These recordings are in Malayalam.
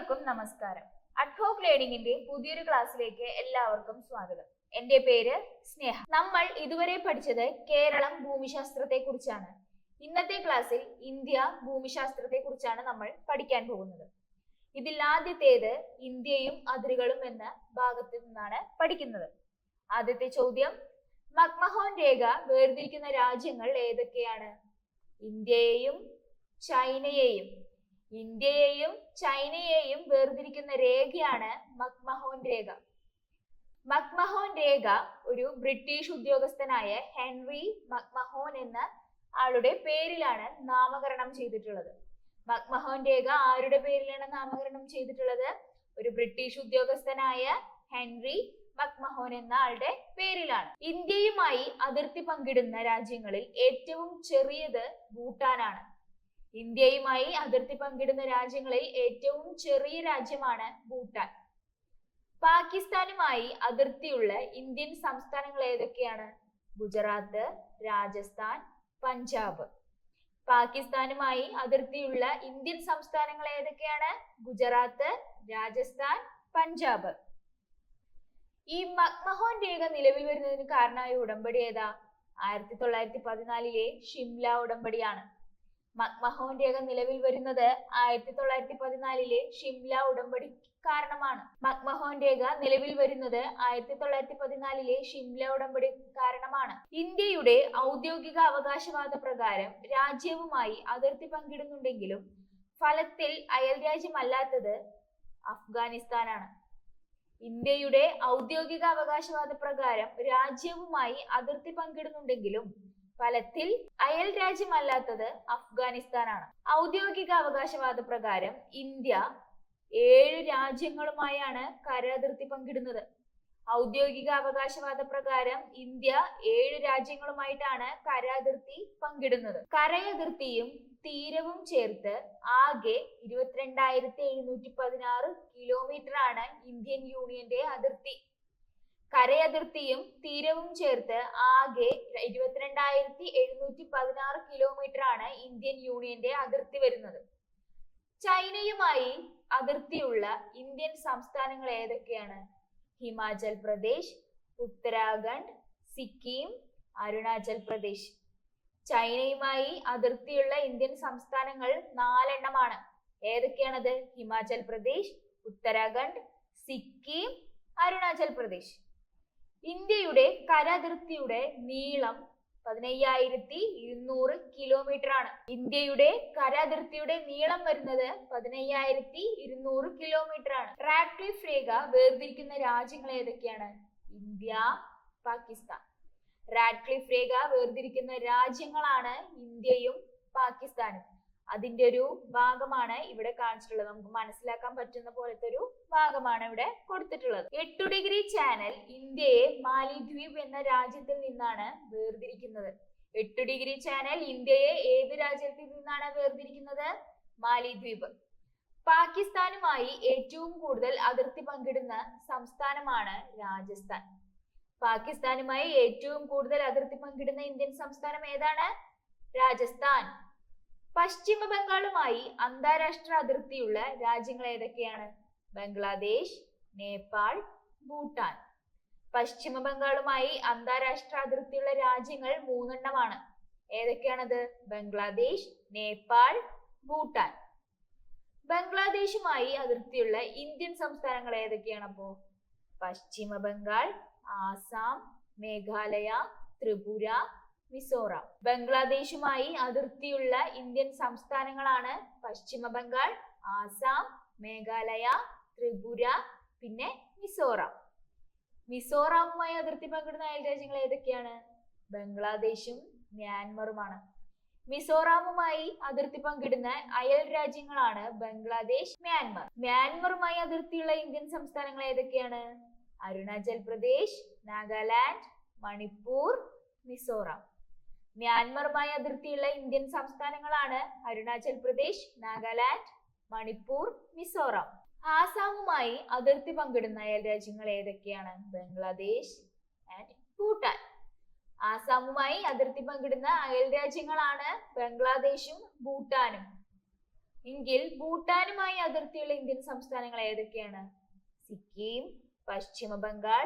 ഏവർക്കും നമസ്കാരം. അഡ്ഹോക് ലേണിംഗിന്റെ പുതിയൊരു ക്ലാസ്സിലേക്ക് എല്ലാവർക്കും സ്വാഗതം. എന്റെ പേര് സ്നേഹ. നമ്മൾ ഇതുവരെ പഠിച്ചത് കേരളം ഭൂമിശാസ്ത്രത്തെ കുറിച്ചാണ്. ഇന്നത്തെ ക്ലാസ്സിൽ ഇന്ത്യ ഭൂമിശാസ്ത്രത്തെ കുറിച്ചാണ് നമ്മൾ പഠിക്കാൻ പോകുന്നത്. ഇതിൽ ആദ്യത്തേത് ഇന്ത്യയും അതിരുകളും എന്ന ഭാഗത്ത് നിന്നാണ് പഠിക്കുന്നത്. ആദ്യത്തെ ചോദ്യം, മക്മഹോൻ രേഖ വേർതിരിക്കുന്ന രാജ്യങ്ങൾ ഏതൊക്കെയാണ്? ഇന്ത്യയെയും ചൈനയെയും വേർതിരിക്കുന്ന രേഖയാണ് മക്മഹോൻ രേഖ. മക്മഹോൻ രേഖ ഒരു ബ്രിട്ടീഷ് ഉദ്യോഗസ്ഥനായ ഹെൻറി മക്മഹോൻ എന്ന ആളുടെ പേരിലാണ് നാമകരണം ചെയ്തിട്ടുള്ളത്. മക്മഹോൻ രേഖ ആരുടെ പേരിലാണ് നാമകരണം ചെയ്തിട്ടുള്ളത്? ഒരു ബ്രിട്ടീഷ് ഉദ്യോഗസ്ഥനായ ഹെൻറി മക്മഹോൻ എന്ന ആളുടെ പേരിലാണ്. ഇന്ത്യയുമായി അതിർത്തി പങ്കിടുന്ന രാജ്യങ്ങളിൽ ഏറ്റവും ചെറിയത് ഭൂട്ടാനാണ്. ഇന്ത്യയുമായി അതിർത്തി പങ്കിടുന്ന രാജ്യങ്ങളിൽ ഏറ്റവും ചെറിയ രാജ്യമാണ് ഭൂട്ടാൻ. പാകിസ്ഥാനുമായി അതിർത്തിയുള്ള ഇന്ത്യൻ സംസ്ഥാനങ്ങൾ ഏതൊക്കെയാണ്? ഗുജറാത്ത്, രാജസ്ഥാൻ, പഞ്ചാബ്. പാകിസ്ഥാനുമായി അതിർത്തിയുള്ള ഇന്ത്യൻ സംസ്ഥാനങ്ങൾ ഏതൊക്കെയാണ്? ഗുജറാത്ത്, രാജസ്ഥാൻ, പഞ്ചാബ്. ഈ മക്മഹോൻ രേഖ നിലവിൽ വരുന്നതിന് കാരണമായ ഉടമ്പടി ഏതാ? 1914 ഷിംല ഉടമ്പടിയാണ്. മക്മഹോൻ രേഖ നിലവിൽ വരുന്നത് 1914 ഷിംല ഉടമ്പടി കാരണമാണ്. മക്മഹോൻ രേഖ നിലവിൽ വരുന്നത് 1914 ഷിംല ഉടമ്പടി കാരണമാണ്. ഇന്ത്യയുടെ ഔദ്യോഗിക അവകാശവാദ പ്രകാരം രാജ്യവുമായി അതിർത്തി പങ്കിടുന്നുണ്ടെങ്കിലും ഫലത്തിൽ അയൽ രാജ്യമല്ലാത്തത് അഫ്ഗാനിസ്ഥാനാണ്. ഇന്ത്യയുടെ ഔദ്യോഗിക അവകാശവാദ പ്രകാരം രാജ്യവുമായി അതിർത്തി പങ്കിടുന്നുണ്ടെങ്കിലും ഫലത്തിൽ അയൽ രാജ്യമല്ലാത്തത് അഫ്ഗാനിസ്ഥാനാണ്. ഔദ്യോഗിക അവകാശവാദ പ്രകാരം ഇന്ത്യ 7 രാജ്യങ്ങളുമായാണ് കര അതിർത്തി പങ്കിടുന്നത്. ഔദ്യോഗിക അവകാശവാദ പ്രകാരം ഇന്ത്യ 7 രാജ്യങ്ങളുമായിട്ടാണ് കര അതിർത്തി പങ്കിടുന്നത്. കരയതിർത്തിയും തീരവും ചേർത്ത് ആകെ 22,716 കിലോമീറ്റർ ആണ് ഇന്ത്യൻ യൂണിയന്റെ അതിർത്തി. കരയതിർത്തിയും തീരവും ചേർത്ത് ആകെ 22,716 കിലോമീറ്റർ ആണ് ഇന്ത്യൻ യൂണിയന്റെ അതിർത്തി വരുന്നത്. ചൈനയുമായി അതിർത്തിയുള്ള ഇന്ത്യൻ സംസ്ഥാനങ്ങൾ ഏതൊക്കെയാണ്? ഹിമാചൽ പ്രദേശ്, ഉത്തരാഖണ്ഡ്, സിക്കിം, അരുണാചൽ പ്രദേശ്. ചൈനയുമായി അതിർത്തിയുള്ള ഇന്ത്യൻ സംസ്ഥാനങ്ങൾ 4 എണ്ണമാണ്. ഏതൊക്കെയാണത്? ഹിമാചൽ പ്രദേശ്, ഉത്തരാഖണ്ഡ്, സിക്കിം, അരുണാചൽ പ്രദേശ്. ഇന്ത്യയുടെ കരാതിർത്തിയുടെ നീളം 15,200 കിലോമീറ്റർ ആണ്. ഇന്ത്യയുടെ കരാതിർത്തിയുടെ നീളം വരുന്നത് 15,200 കിലോമീറ്റർ ആണ്. റാഡ്ക്ലിഫ് രേഖ വേർതിരിക്കുന്ന രാജ്യങ്ങൾ ഏതൊക്കെയാണ്? ഇന്ത്യ, പാകിസ്ഥാൻ. റാഡ്ക്ലിഫ് രേഖ വേർതിരിക്കുന്ന രാജ്യങ്ങളാണ് ഇന്ത്യയും പാകിസ്ഥാനും. അതിന്റെ ഒരു ഭാഗമാണ് ഇവിടെ കാണിച്ചിട്ടുള്ളത്. നമുക്ക് മനസ്സിലാക്കാൻ പറ്റുന്ന പോലത്തെ ഒരു ഭാഗമാണ് ഇവിടെ കൊടുത്തിട്ടുള്ളത്. 8 ഡിഗ്രി ചാനൽ ഇന്ത്യയെ മാലിദ്വീപ് എന്ന രാജ്യത്തിൽ നിന്നാണ് വേർതിരിക്കുന്നത്. 8 ഡിഗ്രി ചാനൽ ഇന്ത്യയെ ഏത് രാജ്യത്തിൽ നിന്നാണ് വേർതിരിക്കുന്നത്? മാലിദ്വീപ്. പാകിസ്ഥാനുമായി ഏറ്റവും കൂടുതൽ അതിർത്തി പങ്കിടുന്ന സംസ്ഥാനമാണ് രാജസ്ഥാൻ. പാകിസ്ഥാനുമായി ഏറ്റവും കൂടുതൽ അതിർത്തി പങ്കിടുന്ന ഇന്ത്യൻ സംസ്ഥാനം ഏതാണ്? രാജസ്ഥാൻ. പശ്ചിമ ബംഗാളുമായി അന്താരാഷ്ട്ര അതിർത്തിയുള്ള രാജ്യങ്ങൾ ഏതൊക്കെയാണ്? ബംഗ്ലാദേശ്, നേപ്പാൾ, ഭൂട്ടാൻ. പശ്ചിമ ബംഗാളുമായി അന്താരാഷ്ട്ര അതിർത്തിയുള്ള രാജ്യങ്ങൾ 3 എണ്ണമാണ്. ഏതൊക്കെയാണത്? ബംഗ്ലാദേശ്, നേപ്പാൾ, ഭൂട്ടാൻ. ബംഗ്ലാദേശുമായി അതിർത്തിയുള്ള ഇന്ത്യൻ സംസ്ഥാനങ്ങൾ ഏതൊക്കെയാണ്? അപ്പോ പശ്ചിമ ബംഗാൾ, ആസാം, മേഘാലയ, ത്രിപുര, മിസോറാം. ബംഗ്ലാദേശുമായി അതിർത്തിയുള്ള ഇന്ത്യൻ സംസ്ഥാനങ്ങളാണ് പശ്ചിമ ബംഗാൾ, ആസാം, മേഘാലയ, ത്രിപുര, പിന്നെ മിസോറാം. മിസോറാമുമായി അതിർത്തി പങ്കിടുന്ന അയൽ രാജ്യങ്ങൾ ഏതൊക്കെയാണ്? ബംഗ്ലാദേശും മ്യാൻമറുമാണ്. മിസോറാമുമായി അതിർത്തി പങ്കിടുന്ന അയൽ രാജ്യങ്ങളാണ് ബംഗ്ലാദേശ്, മ്യാൻമർ. മ്യാൻമറുമായി അതിർത്തിയുള്ള ഇന്ത്യൻ സംസ്ഥാനങ്ങൾ ഏതൊക്കെയാണ്? അരുണാചൽ പ്രദേശ്, നാഗാലാൻഡ്, മണിപ്പൂർ, മിസോറാം. മ്യാൻമറുമായി അതിർത്തിയുള്ള ഇന്ത്യൻ സംസ്ഥാനങ്ങളാണ് അരുണാചൽ പ്രദേശ്, നാഗാലാൻഡ്, മണിപ്പൂർ, മിസോറാം. ആസാമുമായി അതിർത്തി പങ്കിടുന്ന അയൽ രാജ്യങ്ങൾ ഏതൊക്കെയാണ്? ബംഗ്ലാദേശ് ആൻഡ് ഭൂട്ടാൻ. ആസാമുമായി അതിർത്തി പങ്കിടുന്ന അയൽ രാജ്യങ്ങളാണ് ബംഗ്ലാദേശും ഭൂട്ടാനും. എങ്കിൽ ഭൂട്ടാനുമായി അതിർത്തിയുള്ള ഇന്ത്യൻ സംസ്ഥാനങ്ങൾ ഏതൊക്കെയാണ്? സിക്കിം, പശ്ചിമ ബംഗാൾ,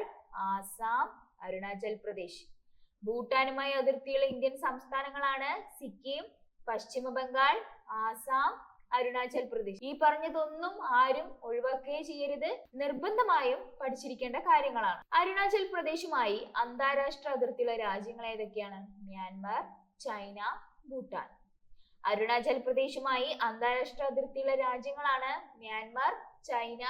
ആസാം, അരുണാചൽ പ്രദേശ്. ഭൂട്ടാനുമായി അതിർത്തിയുള്ള ഇന്ത്യൻ സംസ്ഥാനങ്ങളാണ് സിക്കിം, പശ്ചിമ ബംഗാൾ, ആസാം, അരുണാചൽ പ്രദേശ്. ഈ പറഞ്ഞതൊന്നും ആരും ഒഴിവാക്കുകയും ചെയ്യരുത്, നിർബന്ധമായും പഠിച്ചിരിക്കേണ്ട കാര്യങ്ങളാണ്. അരുണാചൽ പ്രദേശുമായി അന്താരാഷ്ട്ര അതിർത്തിയുള്ള രാജ്യങ്ങൾ ഏതൊക്കെയാണ്? Myanmar, China, Bhutan. അരുണാചൽ പ്രദേശുമായി അന്താരാഷ്ട്ര അതിർത്തിയുള്ള രാജ്യങ്ങളാണ് മ്യാൻമാർ, ചൈന,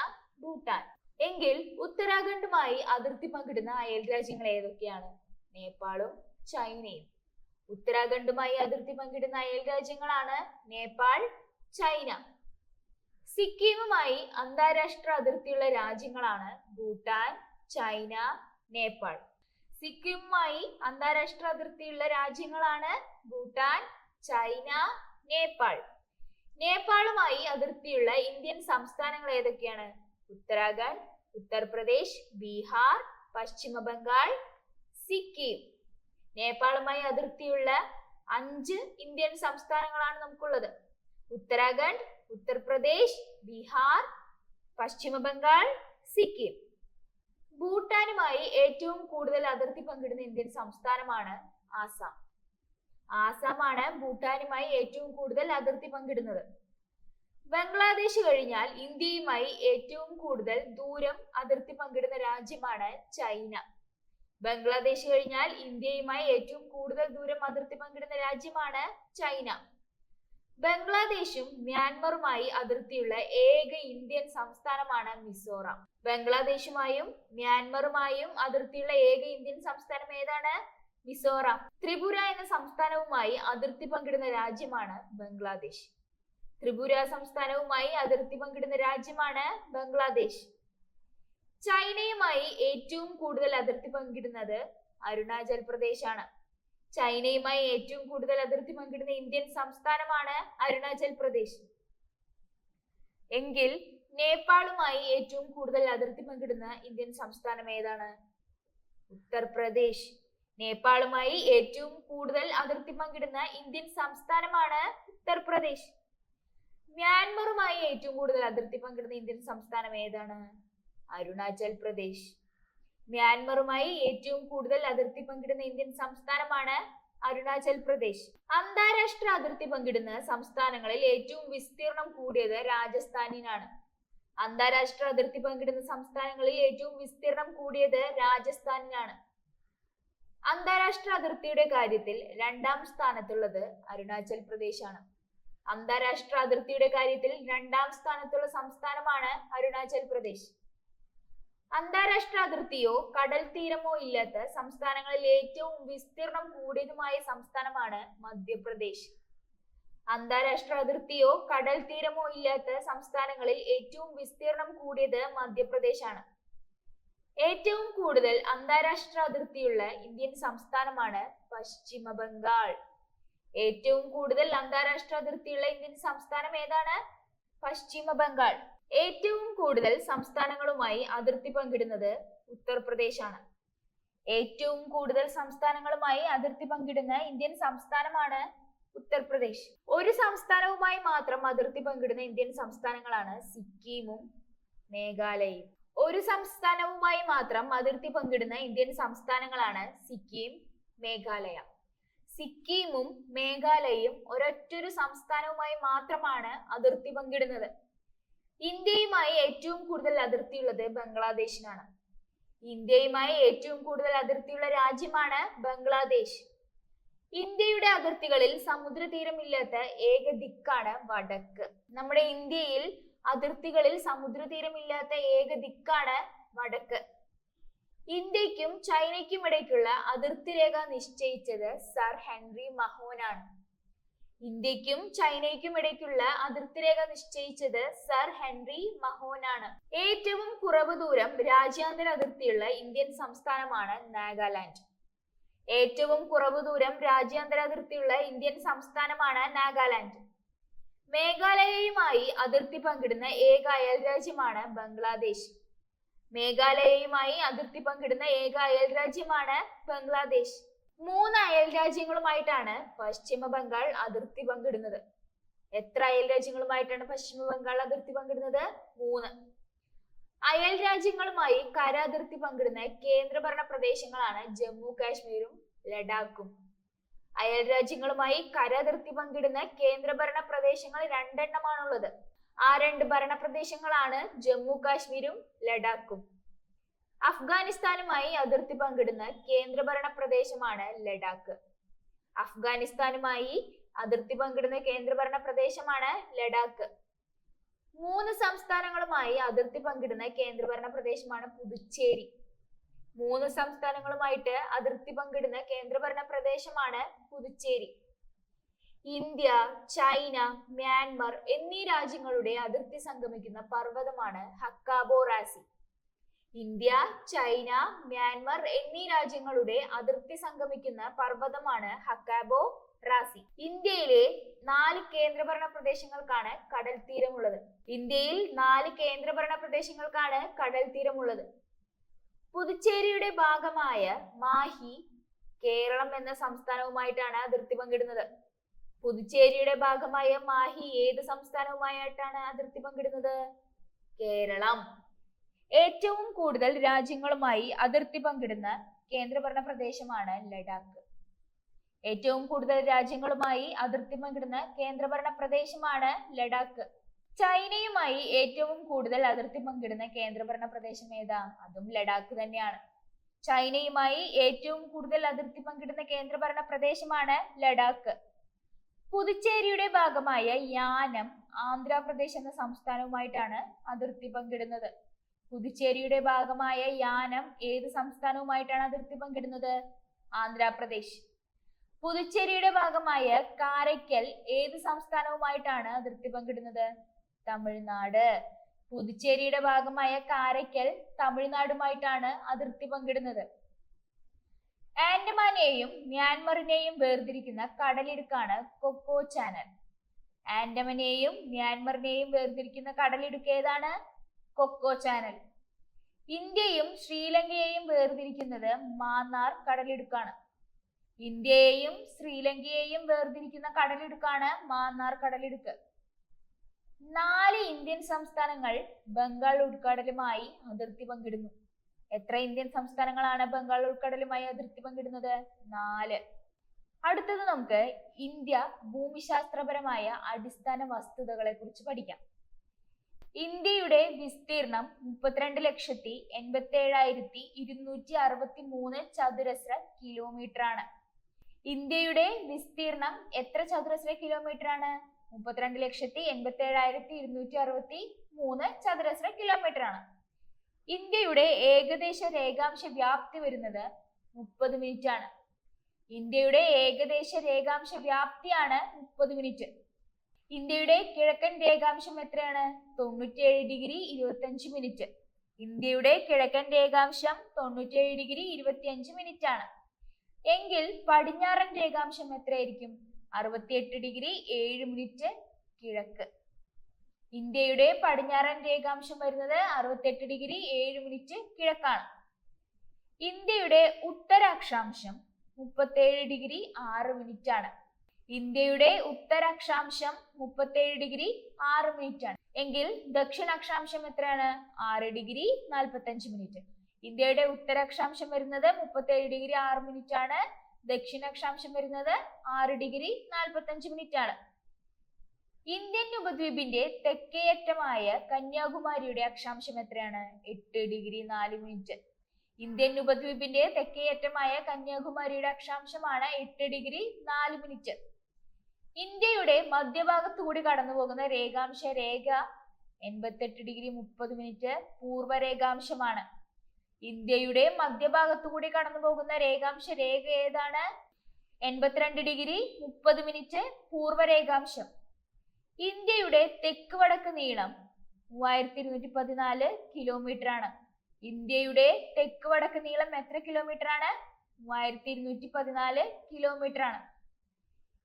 ഭൂട്ടാൻ. എങ്കിൽ ഉത്തരാഖണ്ഡുമായി അതിർത്തി പങ്കിടുന്ന അയൽ രാജ്യങ്ങൾ ഏതൊക്കെയാണ്? നേപ്പാളും ചൈനയും. ഉത്തരാഖണ്ഡുമായി അതിർത്തി പങ്കിടുന്ന അയൽ രാജ്യങ്ങളാണ് നേപ്പാൾ, ചൈന. സിക്കിമുമായി അന്താരാഷ്ട്ര അതിർത്തിയുള്ള രാജ്യങ്ങളാണ് ഭൂട്ടാൻ, ചൈന, നേപ്പാൾ. സിക്കിമുമായി അന്താരാഷ്ട്ര അതിർത്തിയുള്ള രാജ്യങ്ങളാണ് ഭൂട്ടാൻ, ചൈന, നേപ്പാൾ. നേപ്പാളുമായി അതിർത്തിയുള്ള ഇന്ത്യൻ സംസ്ഥാനങ്ങൾ ഏതൊക്കെയാണ്? ഉത്തരാഖണ്ഡ്, ഉത്തർപ്രദേശ്, ബീഹാർ, പശ്ചിമ ബംഗാൾ, സിക്കിം. നേപ്പാളുമായി അതിർത്തിയുള്ള 5 ഇന്ത്യൻ സംസ്ഥാനങ്ങളാണ് നമുക്കുള്ളത്. ഉത്തരാഖണ്ഡ്, ഉത്തർപ്രദേശ്, ബീഹാർ, പശ്ചിമ ബംഗാൾ, സിക്കിം. ഭൂട്ടാനുമായി ഏറ്റവും കൂടുതൽ അതിർത്തി പങ്കിടുന്ന ഇന്ത്യൻ സംസ്ഥാനമാണ് ആസാം. ആസാമാണ് ഭൂട്ടാനുമായി ഏറ്റവും കൂടുതൽ അതിർത്തി പങ്കിടുന്നത്. ബംഗ്ലാദേശ് കഴിഞ്ഞാൽ ഇന്ത്യയുമായി ഏറ്റവും കൂടുതൽ ദൂരം അതിർത്തി പങ്കിടുന്ന രാജ്യമാണ് ചൈന. ബംഗ്ലാദേശ് കഴിഞ്ഞാൽ ഇന്ത്യയുമായി ഏറ്റവും കൂടുതൽ ദൂരം അതിർത്തി പങ്കിടുന്ന രാജ്യമാണ് ചൈന. ബംഗ്ലാദേശും മ്യാൻമറുമായി അതിർത്തിയുള്ള ഏക ഇന്ത്യൻ സംസ്ഥാനമാണ് മിസോറാം. ബംഗ്ലാദേശുമായും മ്യാൻമറുമായും അതിർത്തിയുള്ള ഏക ഇന്ത്യൻ സംസ്ഥാനം ഏതാണ്? മിസോറാം. ത്രിപുര എന്ന സംസ്ഥാനവുമായി അതിർത്തി പങ്കിടുന്ന രാജ്യമാണ് ബംഗ്ലാദേശ്. ത്രിപുര സംസ്ഥാനവുമായി അതിർത്തി പങ്കിടുന്ന രാജ്യമാണ് ബംഗ്ലാദേശ്. ചൈനയുമായി ഏറ്റവും കൂടുതൽ അതിർത്തി പങ്കിടുന്നത് അരുണാചൽ പ്രദേശ് ആണ്. ചൈനയുമായി ഏറ്റവും കൂടുതൽ അതിർത്തി പങ്കിടുന്ന ഇന്ത്യൻ സംസ്ഥാനമാണ് അരുണാചൽ പ്രദേശ്. എങ്കിൽ നേപ്പാളുമായി ഏറ്റവും കൂടുതൽ അതിർത്തി പങ്കിടുന്ന ഇന്ത്യൻ സംസ്ഥാനം ഏതാണ്? ഉത്തർപ്രദേശ്. നേപ്പാളുമായി ഏറ്റവും കൂടുതൽ അതിർത്തി പങ്കിടുന്ന ഇന്ത്യൻ സംസ്ഥാനമാണ് ഉത്തർപ്രദേശ്. മ്യാൻമറുമായി ഏറ്റവും കൂടുതൽ അതിർത്തി പങ്കിടുന്ന ഇന്ത്യൻ സംസ്ഥാനം ഏതാണ്? അരുണാചൽ പ്രദേശ്. മ്യാൻമറുമായി ഏറ്റവും കൂടുതൽ അതിർത്തി പങ്കിടുന്ന ഇന്ത്യൻ സംസ്ഥാനമാണ് അരുണാചൽ പ്രദേശ്. അന്താരാഷ്ട്ര അതിർത്തി പങ്കിടുന്ന സംസ്ഥാനങ്ങളിൽ ഏറ്റവും വിസ്തീർണം കൂടിയത് രാജസ്ഥാനിനാണ്. അന്താരാഷ്ട്ര അതിർത്തി പങ്കിടുന്ന സംസ്ഥാനങ്ങളിൽ ഏറ്റവും വിസ്തീർണം കൂടിയത് രാജസ്ഥാനിനാണ്. അന്താരാഷ്ട്ര അതിർത്തിയുടെ കാര്യത്തിൽ 2ാം സ്ഥാനത്തുള്ളത് അരുണാചൽ പ്രദേശ് ആണ്. അന്താരാഷ്ട്ര അതിർത്തിയുടെ കാര്യത്തിൽ 2ാം സ്ഥാനത്തുള്ള സംസ്ഥാനമാണ് അരുണാചൽ പ്രദേശ്. അന്താരാഷ്ട്ര അതിർത്തിയോ കടൽ തീരമോ ഇല്ലാത്ത സംസ്ഥാനങ്ങളിൽ ഏറ്റവും വിസ്തീർണം കൂടിയതുമായ സംസ്ഥാനമാണ് മധ്യപ്രദേശ്. അന്താരാഷ്ട്ര അതിർത്തിയോ കടൽ തീരമോ ഇല്ലാത്ത സംസ്ഥാനങ്ങളിൽ ഏറ്റവും വിസ്തീർണം കൂടിയത് മധ്യപ്രദേശ് ആണ്. ഏറ്റവും കൂടുതൽ അന്താരാഷ്ട്ര അതിർത്തിയുള്ള ഇന്ത്യൻ സംസ്ഥാനമാണ് പശ്ചിമ ബംഗാൾ. ഏറ്റവും കൂടുതൽ അന്താരാഷ്ട്ര അതിർത്തിയുള്ള ഇന്ത്യൻ സംസ്ഥാനം ഏതാണ്? പശ്ചിമ ബംഗാൾ. ഏറ്റവും കൂടുതൽ സംസ്ഥാനങ്ങളുമായി അതിർത്തി പങ്കിടുന്നത് ഉത്തർപ്രദേശ് ആണ്. ഏറ്റവും കൂടുതൽ സംസ്ഥാനങ്ങളുമായി അതിർത്തി പങ്കിടുന്ന ഇന്ത്യൻ സംസ്ഥാനമാണ് ഉത്തർപ്രദേശ്. ഒരു സംസ്ഥാനവുമായി മാത്രം അതിർത്തി പങ്കിടുന്ന ഇന്ത്യൻ സംസ്ഥാനങ്ങളാണ് സിക്കിമും മേഘാലയയും. ഒരു സംസ്ഥാനവുമായി മാത്രം അതിർത്തി പങ്കിടുന്ന ഇന്ത്യൻ സംസ്ഥാനങ്ങളാണ് സിക്കിം, മേഘാലയ. സിക്കിമും മേഘാലയയും ഒരൊറ്റൊരു സംസ്ഥാനവുമായി മാത്രമാണ് അതിർത്തി പങ്കിടുന്നത്. ഇന്ത്യയുമായി ഏറ്റവും കൂടുതൽ അതിർത്തിയുള്ളത് ബംഗ്ലാദേശിനാണ്. ഇന്ത്യയുമായി ഏറ്റവും കൂടുതൽ അതിർത്തിയുള്ള രാജ്യമാണ് ബംഗ്ലാദേശ്. ഇന്ത്യയുടെ അതിർത്തികളിൽ സമുദ്രതീരമില്ലാത്ത ഏക ദിക്കാണ് വടക്ക്. നമ്മുടെ ഇന്ത്യയിൽ അതിർത്തികളിൽ സമുദ്രതീരമില്ലാത്ത ഏക ദിക്കാണ് വടക്ക്. ഇന്ത്യക്കും ചൈനയ്ക്കും ഇടയ്ക്കുള്ള അതിർത്തി രേഖ നിശ്ചയിച്ചത് സർ ഹെൻറി മഹോനാണ്. ഇന്ത്യക്കും ചൈനയ്ക്കും ഇടയ്ക്കുള്ള അതിർത്തി രേഖ നിശ്ചയിച്ചത് സർ ഹെൻറി മഹോനാണ്. ഏറ്റവും കുറവ് ദൂരം രാജ്യാന്തര അതിർത്തിയുള്ള ഇന്ത്യൻ സംസ്ഥാനമാണ് നാഗാലാൻഡ്. ഏറ്റവും കുറവ് ദൂരം രാജ്യാന്തര അതിർത്തിയുള്ള ഇന്ത്യൻ സംസ്ഥാനമാണ് നാഗാലാൻഡ്. മേഘാലയയുമായി അതിർത്തി പങ്കിടുന്ന ഏക അയൽ രാജ്യമാണ് ബംഗ്ലാദേശ്. മേഘാലയയുമായി അതിർത്തി പങ്കിടുന്ന ഏക അയൽ രാജ്യമാണ് ബംഗ്ലാദേശ്. 3 അയൽ രാജ്യങ്ങളുമായിട്ടാണ് പശ്ചിമ ബംഗാൾ അതിർത്തി പങ്കിടുന്നത്. എത്ര അയൽ രാജ്യങ്ങളുമായിട്ടാണ് പശ്ചിമ ബംഗാൾ അതിർത്തി പങ്കിടുന്നത്? 3. അയൽ രാജ്യങ്ങളുമായി കര അതിർത്തി പങ്കിടുന്ന കേന്ദ്രഭരണ പ്രദേശങ്ങളാണ് ജമ്മു കാശ്മീരും ലഡാക്കും. അയൽ രാജ്യങ്ങളുമായി കര അതിർത്തി പങ്കിടുന്ന കേന്ദ്രഭരണ പ്രദേശങ്ങൾ 2 എണ്ണമാണുള്ളത്. ആ 2 ഭരണ പ്രദേശങ്ങളാണ് ജമ്മു കാശ്മീരും ലഡാക്കും. അഫ്ഗാനിസ്ഥാനുമായി അതിർത്തി പങ്കിടുന്ന കേന്ദ്രഭരണ പ്രദേശമാണ് ലഡാക്ക്. അഫ്ഗാനിസ്ഥാനുമായി അതിർത്തി പങ്കിടുന്ന കേന്ദ്രഭരണ പ്രദേശമാണ് ലഡാക്ക്. 3 സംസ്ഥാനങ്ങളുമായി അതിർത്തി പങ്കിടുന്ന കേന്ദ്രഭരണ പ്രദേശമാണ് പുതുച്ചേരി. 3 സംസ്ഥാനങ്ങളുമായിട്ട് അതിർത്തി പങ്കിടുന്ന കേന്ദ്രഭരണ പ്രദേശമാണ് പുതുച്ചേരി. ഇന്ത്യ, ചൈന, മ്യാൻമർ എന്നീ രാജ്യങ്ങളുടെ അതിർത്തി സംഗമിക്കുന്ന പർവ്വതമാണ് Hkakabo Razi. India, China, Myanmar എന്നീ രാജ്യങ്ങളുടെ അതിർത്തി സംഗമിക്കുന്ന പർവ്വതമാണ് ഹക്കാബോ റാസി. ഇന്ത്യയിലെ 4 കേന്ദ്രഭരണ പ്രദേശങ്ങൾക്കാണ് കടൽ തീരമുള്ളത്. ഇന്ത്യയിൽ 4 കേന്ദ്രഭരണ പ്രദേശങ്ങൾക്കാണ് കടൽ തീരമുള്ളത്. പുതുച്ചേരിയുടെ ഭാഗമായ മാഹി കേരളം എന്ന സംസ്ഥാനവുമായിട്ടാണ് അതിർത്തി പങ്കിടുന്നത്. പുതുച്ചേരിയുടെ ഭാഗമായ മാഹി ഏത് സംസ്ഥാനവുമായിട്ടാണ് അതിർത്തി പങ്കിടുന്നത്? കേരളം. ഏറ്റവും കൂടുതൽ രാജ്യങ്ങളുമായി അതിർത്തി പങ്കിടുന്ന കേന്ദ്രഭരണ പ്രദേശമാണ് ലഡാക്ക്. ഏറ്റവും കൂടുതൽ രാജ്യങ്ങളുമായി അതിർത്തി പങ്കിടുന്ന കേന്ദ്രഭരണ പ്രദേശമാണ് ലഡാക്ക്. ചൈനയുമായി ഏറ്റവും കൂടുതൽ അതിർത്തി പങ്കിടുന്ന കേന്ദ്രഭരണ പ്രദേശം ഏതാ? അതും ലഡാക്ക് തന്നെയാണ്. ചൈനയുമായി ഏറ്റവും കൂടുതൽ അതിർത്തി പങ്കിടുന്ന കേന്ദ്രഭരണ പ്രദേശമാണ് ലഡാക്ക്. പുതുച്ചേരിയുടെ ഭാഗമായ യാനം ആന്ധ്രാപ്രദേശ് എന്ന സംസ്ഥാനവുമായിട്ടാണ് അതിർത്തി പങ്കിടുന്നത്. പുതുച്ചേരിയുടെ ഭാഗമായ യാനം ഏത് സംസ്ഥാനവുമായിട്ടാണ് അതിർത്തി പങ്കിടുന്നത്? ആന്ധ്രാപ്രദേശ്. പുതുച്ചേരിയുടെ ഭാഗമായ കാരയ്ക്കൽ ഏത് സംസ്ഥാനവുമായിട്ടാണ് അതിർത്തി പങ്കിടുന്നത്? തമിഴ്നാട്. പുതുച്ചേരിയുടെ ഭാഗമായ കാരയ്ക്കൽ തമിഴ്നാടുമായിട്ടാണ് അതിർത്തി പങ്കിടുന്നത്. ആൻഡമാനെയും മ്യാൻമറിനെയും വേർതിരിക്കുന്ന കടലിടുക്കാണ് കൊക്കോ ചാനൽ. ആൻഡമാനെയും മ്യാൻമറിനെയും വേർതിരിക്കുന്ന കടലിടുക്ക് ഏതാണ്? Coco channel. ഇന്ത്യയും ശ്രീലങ്കയെയും വേർതിരിക്കുന്നത് മാന്നാർ കടലിടുക്കാണ്. ഇന്ത്യയെയും ശ്രീലങ്കയെയും വേർതിരിക്കുന്ന കടലിടുക്കാണ് മാന്നാർ കടലിടുക്ക്. 4 ഇന്ത്യൻ സംസ്ഥാനങ്ങൾ ബംഗാൾ ഉൾക്കടലുമായി അതിർത്തി പങ്കിടുന്നു. എത്ര ഇന്ത്യൻ സംസ്ഥാനങ്ങളാണ് ബംഗാൾ ഉൾക്കടലുമായി അതിർത്തി പങ്കിടുന്നത്? 4. അടുത്തത് നമുക്ക് ഇന്ത്യ ഭൂമിശാസ്ത്രപരമായ അടിസ്ഥാന വസ്തുതകളെ കുറിച്ച് പഠിക്കാം. ഇന്ത്യയുടെ വിസ്തീർണം 32,87,263 ചതുരശ്ര കിലോമീറ്റർ ആണ്. ഇന്ത്യയുടെ വിസ്തീർണം എത്ര ചതുരശ്ര കിലോമീറ്റർ ആണ്? 32,87,263 ചതുരശ്ര കിലോമീറ്റർ ആണ്. ഇന്ത്യയുടെ ഏകദേശ രേഖാംശ വ്യാപ്തി വരുന്നത് 30 മിനിറ്റ് ആണ്. ഇന്ത്യയുടെ ഏകദേശ രേഖാംശ വ്യാപ്തിയാണ് 30 മിനിറ്റ്. ഇന്ത്യയുടെ കിഴക്കൻ രേഖാംശം എത്രയാണ്? 97°25'. ഇന്ത്യയുടെ കിഴക്കൻ രേഖാംശം 97°25' ആണ്. എങ്കിൽ പടിഞ്ഞാറൻ രേഖാംശം എത്രയായിരിക്കും? 68°7' കിഴക്ക്. ഇന്ത്യയുടെ പടിഞ്ഞാറൻ രേഖാംശം വരുന്നത് 68°7' കിഴക്കാണ്. ഇന്ത്യയുടെ ഉത്തരാക്ഷാംശം 37°6' ആണ്. ഇന്ത്യയുടെ ഉത്തരാക്ഷാംശം 37°6' ആണ്. എങ്കിൽ ദക്ഷിണാക്ഷാംശം എത്രയാണ്? 6°45'. ഇന്ത്യയുടെ ഉത്തരാക്ഷാംശം വരുന്നത് 37°6' ആണ്. ദക്ഷിണാക്ഷാംശം വരുന്നത് 6°45' ആണ്. ഇന്ത്യൻ ഉപദ്വീപിന്റെ തെക്കേയറ്റമായ കന്യാകുമാരിയുടെ അക്ഷാംശം എത്രയാണ്? 8°4'. ഇന്ത്യൻ ഉപദ്വീപിന്റെ തെക്കേയറ്റമായ കന്യാകുമാരിയുടെ അക്ഷാംശമാണ് 8°4'. ഇന്ത്യയുടെ മധ്യഭാഗത്തുകൂടി കടന്നുപോകുന്ന രേഖാംശ രേഖ 88°30' പൂർവ്വ രേഖാംശമാണ്. ഇന്ത്യയുടെ മധ്യഭാഗത്തുകൂടി കടന്നുപോകുന്ന രേഖാംശ രേഖ ഏതാണ്? 82°30' പൂർവ്വ രേഖാംശം. ഇന്ത്യയുടെ തെക്ക് വടക്ക് നീളം 3214 കിലോമീറ്റർ ആണ്. ഇന്ത്യയുടെ തെക്ക് വടക്ക് നീളം എത്ര കിലോമീറ്റർ ആണ്? 3214 കിലോമീറ്റർ ആണ്.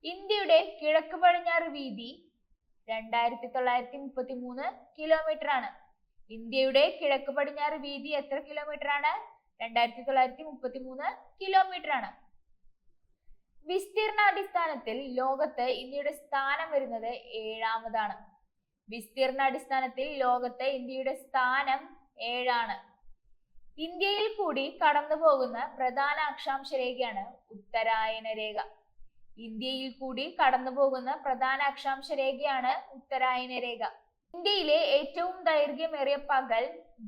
ഇന്ത്യയുടെ കിഴക്ക് പടിഞ്ഞാറ് വീതി 2933 കിലോമീറ്റർ ആണ്. ഇന്ത്യയുടെ കിഴക്ക് പടിഞ്ഞാറ് വീതി എത്ര കിലോമീറ്റർ ആണ്? 2933 കിലോമീറ്റർ ആണ്. വിസ്തീർണാടിസ്ഥാനത്തിൽ ലോകത്ത് ഇന്ത്യയുടെ സ്ഥാനം വരുന്നത് 7ാമതാണ്. വിസ്തീർണാടിസ്ഥാനത്തിൽ ലോകത്ത് ഇന്ത്യയുടെ സ്ഥാനം 7ആണ്. ഇന്ത്യയിൽ കൂടി കടന്നു പോകുന്ന പ്രധാന അക്ഷാംശ രേഖയാണ് ഉത്തരായന രേഖ. ഇന്ത്യയിൽ കൂടി കടന്നു പോകുന്ന പ്രധാന അക്ഷാംശ രേഖയാണ് ഉത്തരായന രേഖ. ഇന്ത്യയിലെ ഏറ്റവും ദൈർഘ്യമേറിയ പകൽ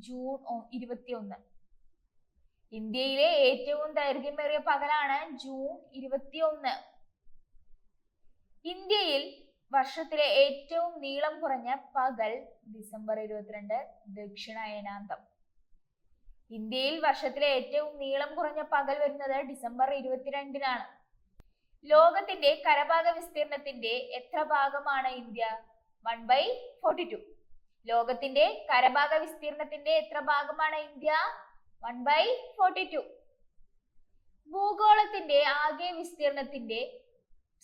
ജൂൺ 21. ഇന്ത്യയിലെ ഏറ്റവും ദൈർഘ്യമേറിയ പകലാണ് ജൂൺ 21. ഇന്ത്യയിൽ വർഷത്തിലെ ഏറ്റവും നീളം കുറഞ്ഞ പകൽ ഡിസംബർ 22, ദക്ഷിണായനാന്തം. ഇന്ത്യയിൽ വർഷത്തിലെ ഏറ്റവും നീളം കുറഞ്ഞ പകൽ വരുന്നത് ഡിസംബർ 22-നാണ്. ലോകത്തിന്റെ കരഭാഗ വിസ്തീർണത്തിന്റെ എത്ര ഭാഗമാണ് ഇന്ത്യ? 1/42. ലോകത്തിന്റെ കരഭാഗ വിസ്തീർണത്തിന്റെ എത്ര ഭാഗമാണ് ഇന്ത്യ? 1/42. ഭൂഗോളത്തിന്റെ ആകെ വിസ്തീർണത്തിന്റെ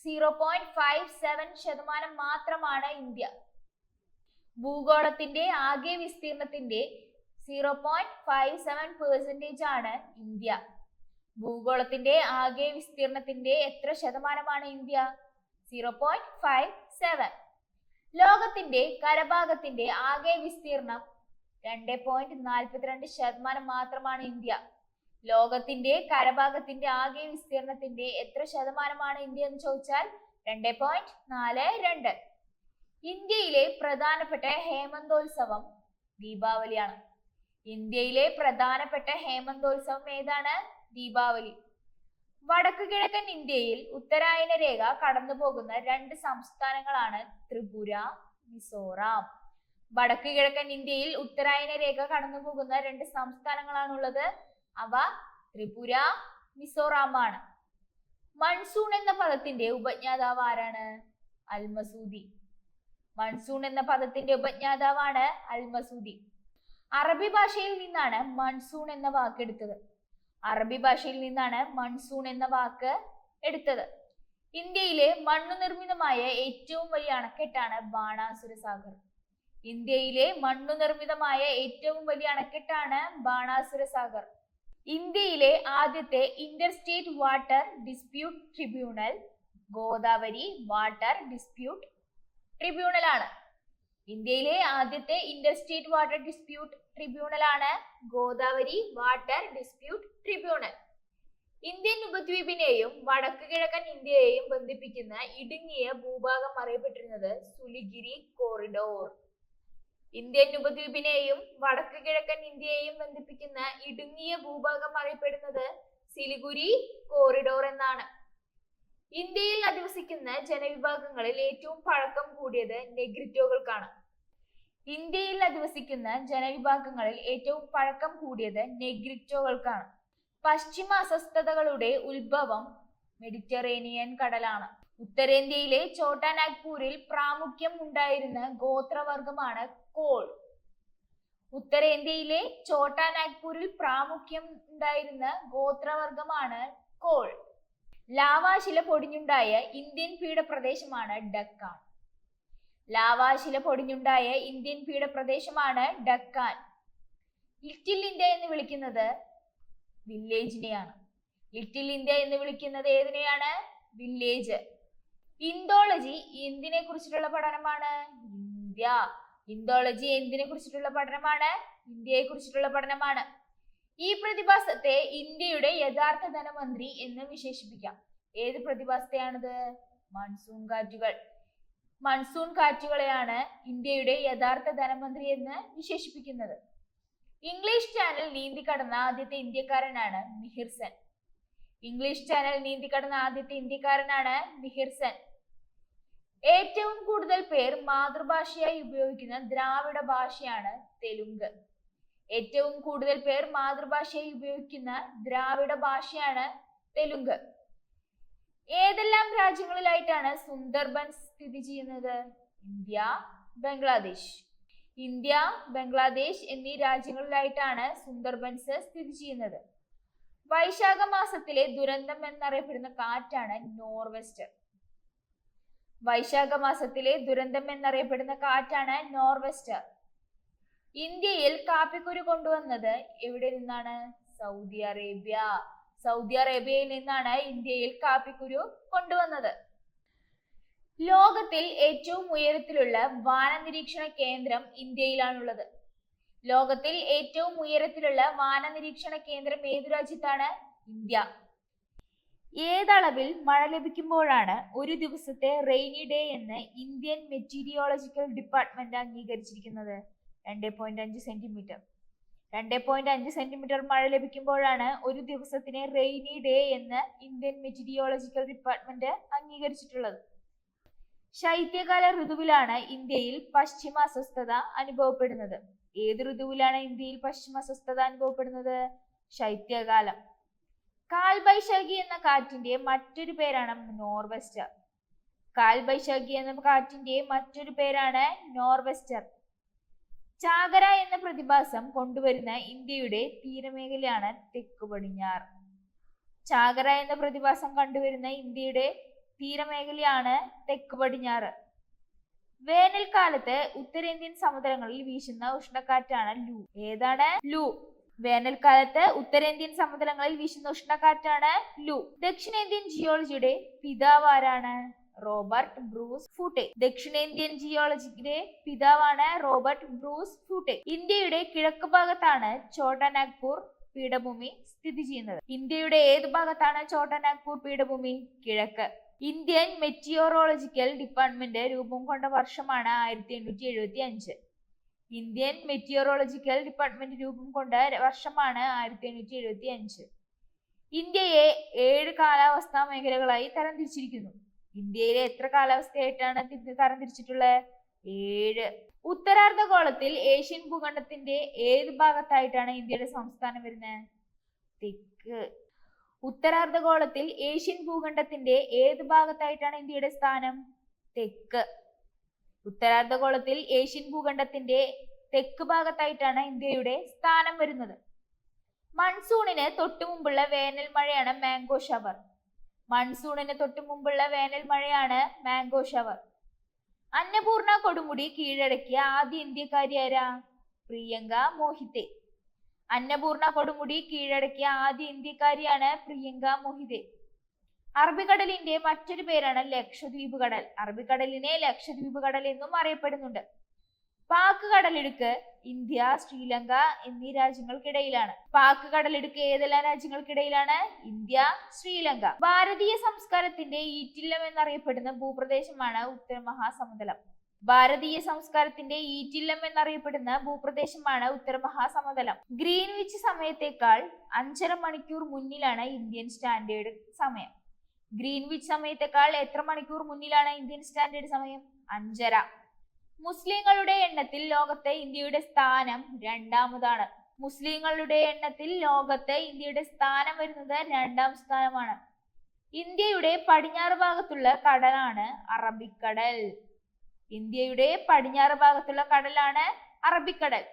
0.57% മാത്രമാണ് ഇന്ത്യ. ഭൂഗോളത്തിന്റെ ആകെ വിസ്തീർണത്തിന്റെ 0.57% ആണ് ഇന്ത്യ. ഭൂഗോളത്തിന്റെ ആകെ വിസ്തീർണത്തിന്റെ എത്ര ശതമാനമാണ് ഇന്ത്യ? 0.57. ലോകത്തിന്റെ കരഭാഗത്തിന്റെ ആകെ വിസ്തീർണം 2.42% മാത്രമാണ് ഇന്ത്യ. ലോകത്തിന്റെ കരഭാഗത്തിന്റെ ആകെ വിസ്തീർണത്തിന്റെ എത്ര ശതമാനമാണ് ഇന്ത്യ എന്ന് ചോദിച്ചാൽ 2.42. ഇന്ത്യയിലെ പ്രധാനപ്പെട്ട ഹേമന്തോത്സവം ദീപാവലിയാണ്. ഇന്ത്യയിലെ പ്രധാനപ്പെട്ട ഹേമന്തോത്സവം ഏതാണ്? ദീപാവലി. വടക്കു കിഴക്കൻ ഇന്ത്യയിൽ ഉത്തരായന രേഖ കടന്നു പോകുന്ന 2 സംസ്ഥാനങ്ങളാണ് ത്രിപുര, മിസോറാം. വടക്കു കിഴക്കൻ ഇന്ത്യയിൽ ഉത്തരായന രേഖ കടന്നു പോകുന്ന 2 സംസ്ഥാനങ്ങളാണുള്ളത്. അവ ത്രിപുര, മിസോറാമാണ്. മൺസൂൺ എന്ന പദത്തിന്റെ ഉപജ്ഞാതാവ് ആരാണ്? അൽമസൂദി. മൺസൂൺ എന്ന പദത്തിന്റെ ഉപജ്ഞാതാവാണ് അൽമസൂദി. അറബി ഭാഷയിൽ നിന്നാണ് മൺസൂൺ എന്ന വാക്ക് എടുത്തത്. അറബി ഭാഷയിൽ നിന്നാണ് മൺസൂൺ എന്ന വാക്ക് എടുത്തത്. ഇന്ത്യയിലെ മണ്ണു നിർമ്മിതമായ ഏറ്റവും വലിയ അണക്കെട്ടാണ് ബാണാസുര സാഗർ. ഇന്ത്യയിലെ മണ്ണു നിർമ്മിതമായ ഏറ്റവും വലിയ അണക്കെട്ടാണ് ബാണാസുര സാഗർ. ഇന്ത്യയിലെ ആദ്യത്തെ interstate water dispute tribunal Godavari water dispute tribunal ആണ്. ഇന്ത്യയിലെ ആദ്യത്തെ ഇന്റർസ്റ്റേറ്റ് വാട്ടർ ഡിസ്പ്യൂട്ട് ട്രിബ്യൂണൽ ആണ് Godavari water dispute tribunal. Indian ഉപദ്വീപിനെയും വടക്കു കിഴക്കൻ ഇന്ത്യയെയും ബന്ധിപ്പിക്കുന്ന ഇടുങ്ങിയ ഭൂഭാഗം അറിയപ്പെട്ടിരുന്നത് സുലിഗിരി കോറിഡോർ. ഇന്ത്യൻ ഉപദ്വീപിനെയും വടക്കു കിഴക്കൻ ഇന്ത്യയെയും ബന്ധിപ്പിക്കുന്ന ഇടുങ്ങിയ ഭൂഭാഗം അറിയപ്പെടുന്നത് സിലിഗുരി കോറിഡോർ എന്നാണ്. ഇന്ത്യയിൽ അധിവസിക്കുന്ന ജനവിഭാഗങ്ങളിൽ ഏറ്റവും പഴക്കം കൂടിയത് നെഗ്രിറ്റോകൾക്കാണ്. ഇന്ത്യയിൽ അധിവസിക്കുന്ന ജനവിഭാഗങ്ങളിൽ ഏറ്റവും പഴക്കം കൂടിയത് നെഗ്രിറ്റോകൾക്കാണ്. പശ്ചിമ അസ്വസ്ഥതകളുടെ ഉത്ഭവം മെഡിറ്ററേനിയൻ കടലാണ്. ഉത്തരേന്ത്യയിലെ ഛോട്ടാ നാഗ്പൂരിൽ പ്രാമുഖ്യം ഉണ്ടായിരുന്ന ഗോത്രവർഗമാണ് കോൾ. ഉത്തരേന്ത്യയിലെ ഛോട്ടാ നാഗ്പൂരിൽ പ്രാമുഖ്യം ഉണ്ടായിരുന്ന ഗോത്രവർഗമാണ് കോൾ. ലാവാശില പൊടിഞ്ഞുണ്ടായ ഇന്ത്യൻ പീഠപ്രദേശമാണ് ഡക്കാൻ. ലാവാശില പൊടിഞ്ഞുണ്ടായ ഇന്ത്യൻ പീഠപ്രദേശമാണ് ഡക്കാൻ. ലിറ്റിൽ ഇന്ത്യ എന്ന് വിളിക്കുന്നത് വില്ലേജിനെയാണ്. ലിറ്റിൽ ഇന്ത്യ എന്ന് വിളിക്കുന്നത് ഏതിനെയാണ്? വില്ലേജ്. ഇന്തോളജി എന്തിനെ കുറിച്ചിട്ടുള്ള പഠനമാണ്? ഇന്ത്യ. ഇന്തോളജി എന്തിനെ കുറിച്ചിട്ടുള്ള പഠനമാണ്? ഇന്ത്യയെ കുറിച്ചിട്ടുള്ള പഠനമാണ്. ഈ പ്രതിഭാസത്തെ ഇന്ത്യയുടെ യഥാർത്ഥ ധനമന്ത്രി എന്ന് വിശേഷിപ്പിക്കാം. ഏത് പ്രതിഭാസത്തെയാണിത്? മൺസൂൺ കാറ്റുകൾ. മൺസൂൺ കാറ്റുകളെയാണ് ഇന്ത്യയുടെ യഥാർത്ഥ ധനമന്ത്രി എന്ന് വിശേഷിപ്പിക്കുന്നത്. ഇംഗ്ലീഷ് ചാനൽ നീന്തി കടന്ന ആദ്യത്തെ ഇന്ത്യക്കാരനാണ് മിഹിർ സെൻ. ഇംഗ്ലീഷ് ചാനൽ നീന്തി കടന്ന ആദ്യത്തെ ഇന്ത്യക്കാരനാണ് മിഹിർ സെൻ. ഏറ്റവും കൂടുതൽ പേർ മാതൃഭാഷയായി ഉപയോഗിക്കുന്ന ദ്രാവിഡ ഭാഷയാണ് തെലുങ്ക്. ഏറ്റവും കൂടുതൽ പേർ മാതൃഭാഷയായി ഉപയോഗിക്കുന്ന ദ്രാവിഡ ഭാഷയാണ് തെലുങ്ക്. ഏതെല്ലാം രാജ്യങ്ങളിലായിട്ടാണ് സുന്ദർബൻസ് സ്ഥിതി ചെയ്യുന്നത്? ഇന്ത്യ, ബംഗ്ലാദേശ്. ഇന്ത്യ, ബംഗ്ലാദേശ് എന്നീ രാജ്യങ്ങളിലായിട്ടാണ് സുന്ദർബൻസ് സ്ഥിതി ചെയ്യുന്നത്. വൈശാഖ മാസത്തിലെ ദുരന്തം എന്നറിയപ്പെടുന്ന കാറ്റാണ് നോർവെസ്റ്റർ. വൈശാഖ മാസത്തിലെ ദുരന്തം എന്നറിയപ്പെടുന്ന കാറ്റാണ് നോർവെസ്റ്റർ. ഇന്ത്യയിൽ കാപ്പിക്കുരു കൊണ്ടുവന്നത് എവിടെ നിന്നാണ്? Saudi Arabia. സൗദി അറേബ്യയിൽ നിന്നാണ് ഇന്ത്യയിൽ കാപ്പിക്കുരു കൊണ്ടുവന്നത്. ലോകത്തിൽ ഏറ്റവും ഉയരത്തിലുള്ള വാന നിരീക്ഷണ കേന്ദ്രം ഇന്ത്യയിലാണുള്ളത്. ലോകത്തിൽ ഏറ്റവും ഉയരത്തിലുള്ള വാന നിരീക്ഷണ കേന്ദ്രം ഏതു രാജ്യത്താണ്? ഇന്ത്യ. ഏതളവിൽ മഴ ലഭിക്കുമ്പോഴാണ് ഒരു ദിവസത്തെ റെയിനി ഡേ എന്ന് ഇന്ത്യൻ മെറ്റീരിയോളജിക്കൽ ഡിപ്പാർട്ട്മെന്റ് അംഗീകരിച്ചിരിക്കുന്നത്? 2.5 സെന്റിമീറ്റർ. 2.5 സെന്റിമീറ്റർ മഴ ലഭിക്കുമ്പോഴാണ് ഒരു ദിവസത്തിന് റെയിനി ഡേ എന്ന് ഇന്ത്യൻ മെറ്റീരിയോളജിക്കൽ ഡിപ്പാർട്ട്മെന്റ് അംഗീകരിച്ചിട്ടുള്ളത്. ശൈത്യകാല ഋതുവിലാണ് ഇന്ത്യയിൽ പശ്ചിമ അസ്വസ്ഥത അനുഭവപ്പെടുന്നത്. ഏത് ഋതുവിലാണ് ഇന്ത്യയിൽ പശ്ചിമ അസ്വസ്ഥത അനുഭവപ്പെടുന്നത്? ശൈത്യകാലം. കാൽബൈശാഖി എന്ന കാറ്റിന്റെ മറ്റൊരു പേരാണ് നോർവെസ്റ്റർ. കാൽബൈശാഖി എന്ന കാറ്റിന്റെ മറ്റൊരു പേരാണ് നോർവെസ്റ്റർ. ചാകര എന്ന പ്രതിഭാസം കൊണ്ടുവരുന്ന ഇന്ത്യയുടെ തീരമേഖലയാണ് തെക്ക് പടിഞ്ഞാറ്. ചാകര എന്ന പ്രതിഭാസം കണ്ടുവരുന്ന ഇന്ത്യയുടെ തീരമേഖലയാണ് തെക്ക് പടിഞ്ഞാറ്. വേനൽക്കാലത്ത് ഉത്തരേന്ത്യൻ സമുദ്രങ്ങളിൽ വീശുന്ന ഉഷ്ണക്കാറ്റാണ് ലൂ. ഏതാണ്? ലൂ. വേനൽക്കാലത്ത് ഉത്തരേന്ത്യൻ സമുദ്രങ്ങളിൽ വീശുന്ന ഉഷ്ണക്കാറ്റാണ് ലൂ. ദക്ഷിണേന്ത്യൻ ജിയോളജിയുടെ പിതാവ് ആരാണ്? Robert Bruce Foote. ദക്ഷിണേന്ത്യൻ ജിയോളജിയുടെ പിതാവാണ് റോബർട്ട് ബ്രൂസ് ഫൂട്ടെ. ഇന്ത്യയുടെ കിഴക്ക് ഭാഗത്താണ് ഛോട്ടാ നാഗ്പൂർ പീഠഭൂമി സ്ഥിതി ചെയ്യുന്നത്. ഇന്ത്യയുടെ ഏത് ഭാഗത്താണ് ഛോട്ടാ നാഗ്പൂർ പീഠഭൂമി? കിഴക്ക്. ഇന്ത്യൻ മെറ്റിയോറോളജിക്കൽ ഡിപ്പാർട്ട്മെന്റ് രൂപം കൊണ്ട വർഷമാണ് 1875. ഇന്ത്യൻ മെറ്റിയോറോളജിക്കൽ ഡിപ്പാർട്ട്മെന്റ് രൂപം കൊണ്ട വർഷമാണ് 1875. ഇന്ത്യയെ 7 കാലാവസ്ഥാ മേഖലകളായി തരംതിരിച്ചിരിക്കുന്നു. ഇന്ത്യയിലെ എത്ര കാലാവസ്ഥയായിട്ടാണ് തരംതിരിച്ചിട്ടുള്ളത്? 7. ഉത്തരാർദ്ധഗോളത്തിൽ ഏഷ്യൻ ഭൂഖണ്ഡത്തിന്റെ ഏത് ഭാഗത്തായിട്ടാണ് ഇന്ത്യയുടെ സംസ്ഥാനം വരുന്നത്? തെക്ക്. ഉത്തരാർദ്ധഗോളത്തിൽ ഏഷ്യൻ ഭൂഖണ്ഡത്തിന്റെ ഏത് ഭാഗത്തായിട്ടാണ് ഇന്ത്യയുടെ സ്ഥാനം? തെക്ക്. ഉത്തരാർദ്ധഗോളത്തിൽ ഏഷ്യൻ ഭൂഖണ്ഡത്തിന്റെ തെക്ക് ഭാഗത്തായിട്ടാണ് ഇന്ത്യയുടെ സ്ഥാനം വരുന്നത്. മൺസൂണിന് തൊട്ടു മുമ്പുള്ള വേനൽ മഴയാണ് മാംഗോ ഷവർ. മൺസൂണിന് തൊട്ടു മുമ്പുള്ള വേനൽ മഴയാണ് മാംഗോ ഷവർ. അന്നപൂർണ കൊടുമുടി കീഴടക്കിയ ആദ്യ ഇന്ത്യക്കാരി ആരാ? പ്രിയങ്ക മോഹിത്തെ. അന്നപൂർണ കൊടുമുടി കീഴടക്കിയ ആദ്യ ഇന്ത്യക്കാരിയാണ് പ്രിയങ്ക മോഹിതെ. അറബിക്കടലിന്റെ മറ്റൊരു പേരാണ് ലക്ഷദ്വീപ് കടൽ. അറബിക്കടലിനെ ലക്ഷദ്വീപ് കടൽ എന്നും അറിയപ്പെടുന്നുണ്ട്. പാക് കടലിടുക്ക് ഇന്ത്യ, ശ്രീലങ്ക എന്നീ രാജ്യങ്ങൾക്കിടയിലാണ്. പാക് കടലിടുക്ക് ഏതെല്ലാം രാജ്യങ്ങൾക്കിടയിലാണ്? ഇന്ത്യ, ശ്രീലങ്ക. ഭാരതീയ സംസ്കാരത്തിന്റെ ഈറ്റില്ലം എന്നറിയപ്പെടുന്ന ഭൂപ്രദേശമാണ് ഉത്തര മഹാസമതലം. ഭാരതീയ സംസ്കാരത്തിന്റെ ഈറ്റില്ലം എന്നറിയപ്പെടുന്ന ഭൂപ്രദേശമാണ് ഉത്തര മഹാസമതലം. ഗ്രീൻവിച്ച് സമയത്തേക്കാൾ 5.5 മണിക്കൂർ മുന്നിലാണ് ഇന്ത്യൻ സ്റ്റാൻഡേർഡ് സമയം. ഗ്രീൻവിച്ച് സമയത്തേക്കാൾ എത്ര മണിക്കൂർ മുന്നിലാണ് ഇന്ത്യൻ സ്റ്റാൻഡേർഡ് സമയം? 5.5. മുസ്ലിങ്ങളുടെ എണ്ണത്തിൽ ലോകത്തെ ഇന്ത്യയുടെ സ്ഥാനം 2ാമതാണ്. മുസ്ലിങ്ങളുടെ എണ്ണത്തിൽ ലോകത്തെ ഇന്ത്യയുടെ സ്ഥാനം വരുന്നത് 2ാം സ്ഥാനമാണ്. ഇന്ത്യയുടെ പടിഞ്ഞാറ് ഭാഗത്തുള്ള കടലാണ് അറബിക്കടൽ. ഇന്ത്യയുടെ പടിഞ്ഞാറ് ഭാഗത്തുള്ള കടലാണ് അറബിക്കടൽ.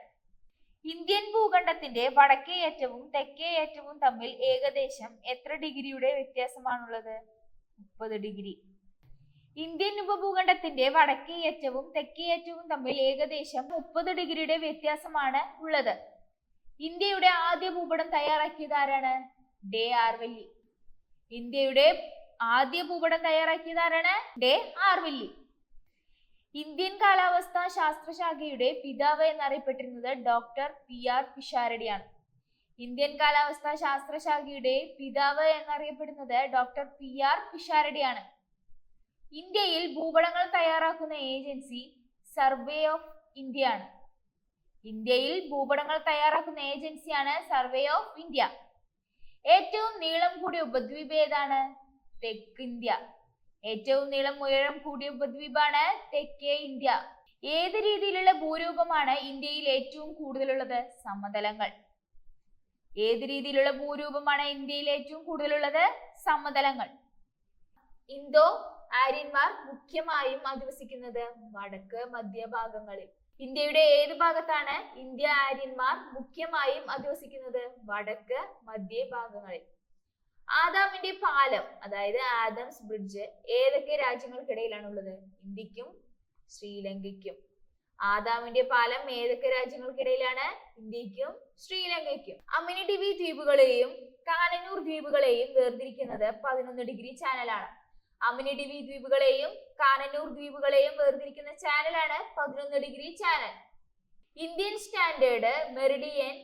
ഇന്ത്യൻ ഭൂഖണ്ഡത്തിന്റെ വടക്കേ അറ്റവും തെക്കേ അറ്റവും തമ്മിൽ ഏകദേശം എത്ര ഡിഗ്രിയുടെ വ്യത്യാസമാണുള്ളത്? 30 ഡിഗ്രി. ഇന്ത്യൻ ഉപഭൂഖണ്ഡത്തിന്റെ വടക്കേ അറ്റവും തെക്കേ അറ്റവും തമ്മിൽ ഏകദേശം 30 ഡിഗ്രിയുടെ വ്യത്യാസമാണ് ഉള്ളത്. ഇന്ത്യയുടെ ആദ്യ ഭൂപടം തയ്യാറാക്കിയത് ആരാണ്? ഡേ ആർവെല്ലി. ഇന്ത്യയുടെ ആദ്യ ഭൂപടം തയ്യാറാക്കിയത് ആരാണ്? ഡേ ആർവെല്ലി. ഇന്ത്യൻ കാലാവസ്ഥാ ശാസ്ത്രശാഖയുടെ പിതാവ് എന്നറിയപ്പെട്ടിരുന്നത് ഡോക്ടർ PR പിഷാരടിയാണ്. ഇന്ത്യൻ കാലാവസ്ഥാ ശാസ്ത്രശാഖയുടെ പിതാവ് എന്നറിയപ്പെടുന്നത് ഡോക്ടർ PR പിഷാരടിയാണ്. ഇന്ത്യയിൽ ഭൂപടങ്ങൾ തയ്യാറാക്കുന്ന ഏജൻസി സർവേ ഓഫ് ഇന്ത്യ ആണ്. ഇന്ത്യയിൽ ഭൂപടങ്ങൾ തയ്യാറാക്കുന്ന ഏജൻസിയാണ് സർവേ ഓഫ് ഇന്ത്യ. ഏറ്റവും നീളം കൂടിയ ഉപദ്വീപ് ഏതാണ്? തെക്ക് ഇന്ത്യ. ഏറ്റവും ഉയരം കൂടിയ ഉപദ്വീപാണ് തെക്കേ ഇന്ത്യ. ഏത് രീതിയിലുള്ള ഭൂരൂപമാണ് ഇന്ത്യയിൽ ഏറ്റവും കൂടുതലുള്ളത്? സമതലങ്ങൾ. ഏത് രീതിയിലുള്ള ഭൂരൂപമാണ് ഇന്ത്യയിൽ ഏറ്റവും കൂടുതലുള്ളത്? സമതലങ്ങൾ. ഇന്തോ ആര്യന്മാർ മുഖ്യമായും അധിവസിക്കുന്നത് വടക്ക് മധ്യഭാഗങ്ങളിൽ. ഇന്ത്യയുടെ ഏത് ഭാഗത്താണ് ഇന്ത്യ ആര്യന്മാർ മുഖ്യമായും അധിവസിക്കുന്നത്? വടക്ക് മധ്യഭാഗങ്ങളിൽ. ആദാമിന്റെ പാലം അതായത് ആദംസ് ബ്രിഡ്ജ് ഏതൊക്കെ രാജ്യങ്ങൾക്കിടയിലാണ് ഉള്ളത്? ഇന്ത്യക്കും ശ്രീലങ്കയ്ക്കും. ആദാമിന്റെ പാലം ഏതൊക്കെ രാജ്യങ്ങൾക്കിടയിലാണ്? ഇന്ത്യക്കും ശ്രീലങ്കയ്ക്കും. അമിനിഡിവി ദ്വീപുകളെയും കാനനൂർ ദ്വീപുകളെയും വേർതിരിക്കുന്നത് 11 ഡിഗ്രി ചാനലാണ്. അമിനിഡിവി ദ്വീപുകളെയും കാനനൂർ ദ്വീപുകളെയും വേർതിരിക്കുന്ന ചാനലാണ് 11 degree channel. Indian standard Meridian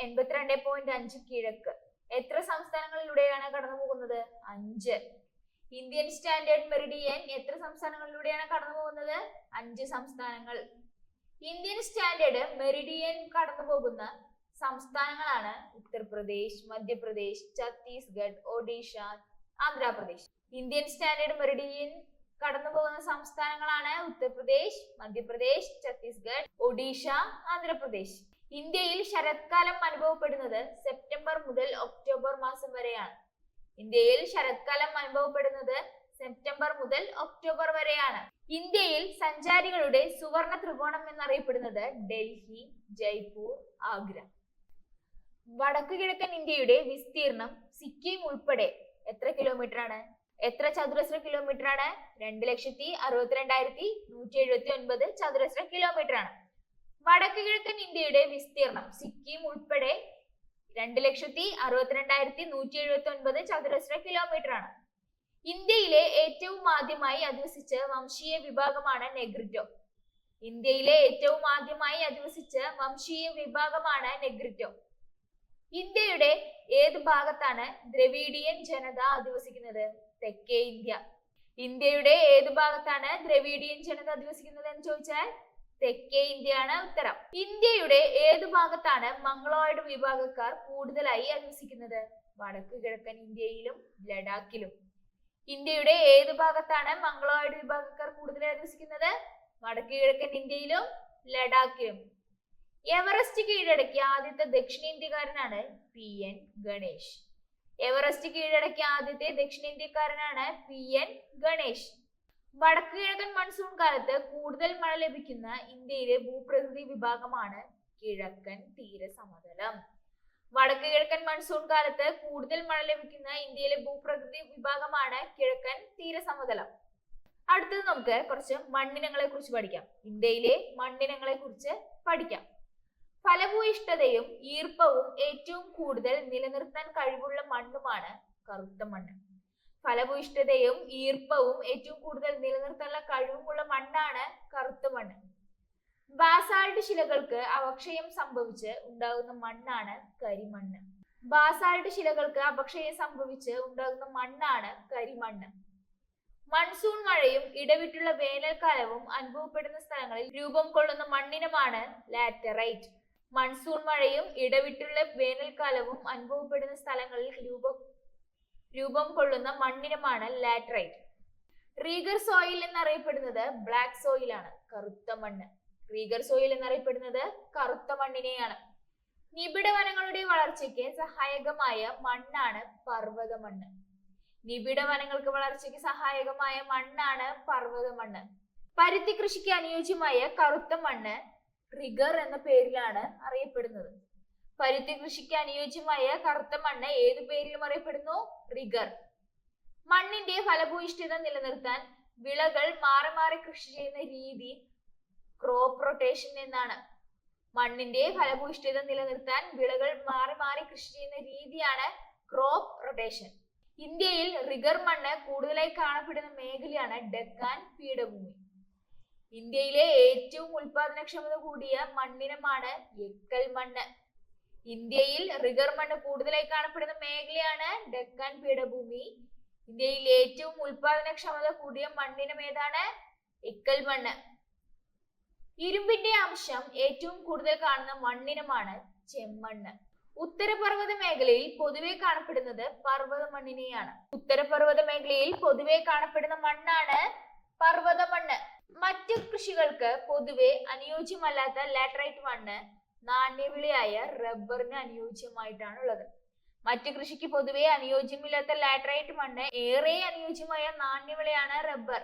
82.5 കിഴക്ക് എത്ര സംസ്ഥാനങ്ങളിലൂടെയാണ് കടന്നു പോകുന്നത്? 5. ഇന്ത്യൻ സ്റ്റാൻഡേർഡ് മെറിഡിയൻ എത്ര സംസ്ഥാനങ്ങളിലൂടെയാണ് കടന്നു പോകുന്നത്? 5 സംസ്ഥാനങ്ങൾ. ഇന്ത്യൻ സ്റ്റാൻഡേർഡ് മെറിഡിയൻ കടന്നു പോകുന്ന സംസ്ഥാനങ്ങളാണ് Uttar Pradesh, Madhya Pradesh, Chhattisgarh, Odisha, Andhra Pradesh. Indian standard meridian കടന്നു പോകുന്ന സംസ്ഥാനങ്ങളാണ് ഉത്തർപ്രദേശ്, മധ്യപ്രദേശ്, ഛത്തീസ്ഗഡ്, ഒഡീഷ, ആന്ധ്രാപ്രദേശ്. ഇന്ത്യയിൽ ശരത്കാലം അനുഭവപ്പെടുന്നത് സെപ്റ്റംബർ മുതൽ ഒക്ടോബർ മാസം വരെയാണ്. ഇന്ത്യയിൽ ശരത്കാലം അനുഭവപ്പെടുന്നത് സെപ്റ്റംബർ മുതൽ ഒക്ടോബർ വരെയാണ്. ഇന്ത്യയിൽ സഞ്ചാരികളുടെ സുവർണ ത്രികോണം എന്നറിയപ്പെടുന്നത് ഡൽഹി, ജയ്പൂർ, ആഗ്ര. വടക്കു കിഴക്കൻ ഇന്ത്യയുടെ വിസ്തീർണം സിക്കിം ഉൾപ്പെടെ എത്ര കിലോമീറ്റർ ആണ്? എത്ര ചതുരശ്ര കിലോമീറ്റർ ആണ്? 2,62,179 ചതുരശ്ര കിലോമീറ്റർ ആണ്. വടക്കു കിഴക്കൻ ഇന്ത്യയുടെ വിസ്തീർണം സിക്കിം ഉൾപ്പെടെ 2,62,179 ചതുരശ്ര കിലോമീറ്റർ ആണ്. ഇന്ത്യയിലെ ഏറ്റവും ആദ്യമായി അധിവസിച്ച വംശീയ വിഭാഗമാണ് നെഗ്രിറ്റോ. ഇന്ത്യയിലെ ഏറ്റവും ആദ്യമായി അധിവസിച്ച വംശീയ വിഭാഗമാണ് നെഗ്രിറ്റോ. ഇന്ത്യയുടെ ഏത് ഭാഗത്താണ് ദ്രവീഡിയൻ ജനത അധിവസിക്കുന്നത്? തെക്കേ ഇന്ത്യ. ഇന്ത്യയുടെ ഏത് ഭാഗത്താണ് ദ്രവീഡിയൻ ജനത അധിവസിക്കുന്നത് എന്ന് ചോദിച്ചാൽ തെക്കേ ഇന്ത്യയാണ് ഉത്തരം. ഇന്ത്യയുടെ ഏത് ഭാഗത്താണ് മംഗളോയിഡ് വിഭാഗക്കാർ കൂടുതലായി അധിവസിക്കുന്നത്? വടക്കു കിഴക്കൻ ഇന്ത്യയിലും ലഡാക്കിലും. ഇന്ത്യയുടെ ഏത് ഭാഗത്താണ് മംഗളോയിഡ് വിഭാഗക്കാർ കൂടുതലായി അധിവസിക്കുന്നത്? വടക്കു കിഴക്കൻ ഇന്ത്യയിലും ലഡാക്കിലും. എവറസ്റ്റ് കീഴടക്കിയ ആദ്യത്തെ ദക്ഷിണേന്ത്യക്കാരനാണ് PN ഗണേഷ്. എവറസ്റ്റ് കീഴടക്കിയ ആദ്യത്തെ ദക്ഷിണേന്ത്യക്കാരനാണ് PN ഗണേഷ്. വടക്കു കിഴക്കൻ മൺസൂൺ കാലത്ത് കൂടുതൽ മഴ ലഭിക്കുന്ന ഇന്ത്യയിലെ ഭൂപ്രകൃതി വിഭാഗമാണ് കിഴക്കൻ തീരസമതലം. വടക്കു കിഴക്കൻ മൺസൂൺ കാലത്ത് കൂടുതൽ മഴ ലഭിക്കുന്ന ഇന്ത്യയിലെ ഭൂപ്രകൃതി വിഭാഗമാണ് കിഴക്കൻ തീരസമതലം. അടുത്തത് നമുക്ക് കുറച്ച് മണ്ണിനങ്ങളെ കുറിച്ച് പഠിക്കാം. ഇന്ത്യയിലെ മണ്ണിനങ്ങളെ കുറിച്ച് പഠിക്കാം. ഫലഭൂയിഷ്ഠതയും ഈർപ്പവും ഏറ്റവും കൂടുതൽ നിലനിർത്താൻ കഴിവുള്ള മണ്ണുമാണ് കറുത്ത മണ്ണ്. ഫലഭൂയിഷ്ഠതയും ഈർപ്പവും ഏറ്റവും കൂടുതൽ നിലനിർത്താനുള്ള കഴിവുമുള്ള മണ്ണാണ് കറുത്ത മണ്ണ്. ബാസാൾട്ട് ശിലകൾക്ക് അവക്ഷയം സംഭവിച്ച് ഉണ്ടാകുന്ന മണ്ണാണ് കരിമണ്ണ്. ബാസാൾട്ട് ശിലകൾക്ക് അപക്ഷയം സംഭവിച്ച് ഉണ്ടാകുന്ന മണ്ണാണ് കരിമണ്ണ്. മൺസൂൺ മഴയും ഇടവിട്ടുള്ള വേനൽക്കാലവും അനുഭവപ്പെടുന്ന സ്ഥലങ്ങളിൽ രൂപം കൊള്ളുന്ന മണ്ണിനമാണ് ലാറ്ററൈറ്റ്. മൺസൂൺ മഴയും ഇടവിട്ടുള്ള വേനൽക്കാലവും അനുഭവപ്പെടുന്ന സ്ഥലങ്ങളിൽ രൂപം കൊള്ളുന്ന മണ്ണിനമാണ് ലാറ്ററൈറ്റ്. റീഗർ സോയിൽ എന്നറിയപ്പെടുന്നത് ബ്ലാക്ക് സോയിൽ ആണ്, കറുത്ത മണ്ണ്. റീഗർ സോയിൽ എന്നറിയപ്പെടുന്നത് കറുത്ത മണ്ണിനെയാണ്. നിബിഡ വനങ്ങളുടെ വളർച്ചയ്ക്ക് സഹായകമായ മണ്ണാണ് പർവ്വത മണ്ണ്. നിബിഡ വനങ്ങൾക്ക് വളർച്ചയ്ക്ക് സഹായകമായ മണ്ണാണ് പർവ്വത മണ്ണ്. പരുത്തി കൃഷിക്ക് അനുയോജ്യമായ കറുത്ത മണ്ണ് റിഗർ എന്ന പേരിലാണ് അറിയപ്പെടുന്നത്. പരുത്തി കൃഷിക്ക് അനുയോജ്യമായ കറുത്ത മണ്ണ് ഏതു പേരിലും അറിയപ്പെടുന്നു? റിഗർ. മണ്ണിന്റെ ഫലഭൂയിഷ്ഠത നിലനിർത്താൻ വിളകൾ മാറി മാറി കൃഷി ചെയ്യുന്ന രീതി ക്രോപ്പ് റൊട്ടേഷൻ എന്നാണ്. മണ്ണിന്റെ ഫലഭൂയിഷ്ഠത നിലനിർത്താൻ വിളകൾ മാറി മാറി കൃഷി ചെയ്യുന്ന രീതിയാണ് ക്രോപ്പ് റൊട്ടേഷൻ. ഇന്ത്യയിൽ റിഗർ മണ്ണ് കൂടുതലായി കാണപ്പെടുന്ന മേഖലയാണ് ഡെക്കാൻ പീഠഭൂമി. ഇന്ത്യയിലെ ഏറ്റവും ഉൽപാദനക്ഷമത കൂടിയ മണ്ണിനമാണ് എക്കൽ മണ്ണ്. ഇന്ത്യയിൽ റിഗർ മണ്ണ് കൂടുതലായി കാണപ്പെടുന്ന മേഖലയാണ് ഡെക്കാൻ പീഠഭൂമി. ഇന്ത്യയിൽ ഏറ്റവും ഉൽപാദനക്ഷമത കൂടിയ മണ്ണിനം ഏതാണ്? എക്കൽ മണ്ണ്. ഇരുമ്പിന്റെ അംശം ഏറ്റവും കൂടുതൽ കാണുന്ന മണ്ണിനമാണ് ചെമ്മണ്ണ്. ഉത്തരപർവ്വത മേഖലയിൽ പൊതുവെ കാണപ്പെടുന്നത് പർവ്വത മണ്ണിനെയാണ്. ഉത്തരപർവ്വത മേഖലയിൽ പൊതുവെ കാണപ്പെടുന്ന മണ്ണാണ് പർവ്വത മണ്ണ്. മറ്റു കൃഷികൾക്ക് പൊതുവെ അനുയോജ്യമല്ലാത്ത ലാറ്ററൈറ്റ് മണ്ണ് നാണ്യവിളയായ റബ്ബറിന് അനുയോജ്യമായിട്ടാണ് ഉള്ളത്. മറ്റു കൃഷിക്ക് പൊതുവെ അനുയോജ്യമില്ലാത്ത ലാറ്ററൈറ്റ് മണ്ണ് ഏറെ അനുയോജ്യമായ നാണ്യവിളയാണ് റബ്ബർ.